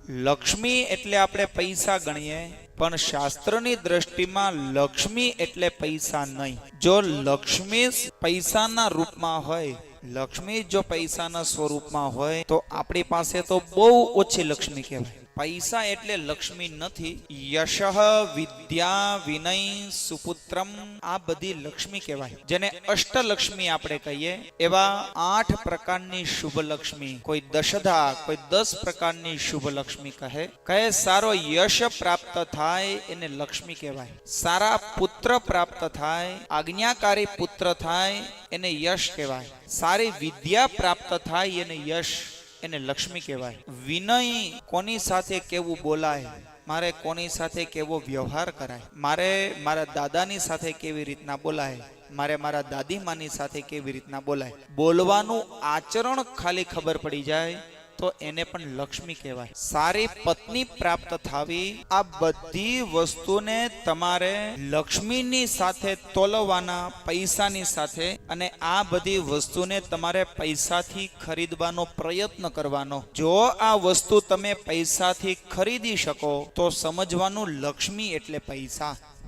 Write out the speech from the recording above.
લક્ષ્મી એટલે આપણે પૈસા ગણીએ, પણ શાસ્ત્રની દ્રષ્ટિમાં લક્ષ્મી એટલે પૈસા નહીં. જો લક્ષ્મી પૈસાના રૂપમાં હોય, લક્ષ્મી જો પૈસાના સ્વરૂપમાં હોય તો આપણી પાસે તો બહુ ઓછી લક્ષ્મી કહેવાય. પૈસા એટલે લક્ષ્મી નથી. યશ, વિદ્યા, વિનય, સુપુત્રમ, આ બધી લક્ષ્મી કહેવાય. જેને અષ્ટલક્ષ્મી આપણે કહીએ, એવા 8 પ્રકારની શુભ લક્ષ્મી, કોઈ દશધા, કોઈ 10 પ્રકારની શુભ લક્ષ્મી કહે. સારો યશ પ્રાપ્ત થાય એને લક્ષ્મી કહેવાય. સારા પુત્ર પ્રાપ્ત થાય, આજ્ઞાકારી પુત્ર થાય એને યશ કહેવાય. સારી વિદ્યા પ્રાપ્ત થાય એને યશ, એને લક્ષ્મી કહેવાય. વિનય, કોની સાથે કેવું બોલાય, મારે કોની સાથે કેવો વ્યવહાર કરાય, મારે મારા દાદાની સાથે કેવી રીતના બોલાય, મારે મારા દાદીમાની સાથે કેવી રીતના બોલાય, બોલવાનું આચરણ ખાલી ખબર પડી જાય તો એને પણ લક્ષ્મી કહેવાય. સારી પત્ની પ્રાપ્ત થવી, આ બધી વસ્તુને તમારે લક્ષ્મીની સાથે તોલવાના, પૈસાની સાથે, અને આ બધી વસ્તુને તમારે પૈસાથી ખરીદવાનો પ્રયત્ન કરવાનો. જો આ વસ્તુ તમે પૈસાથી ખરીદી શકો તો સમજવાનું લક્ષ્મી એટલે પૈસા.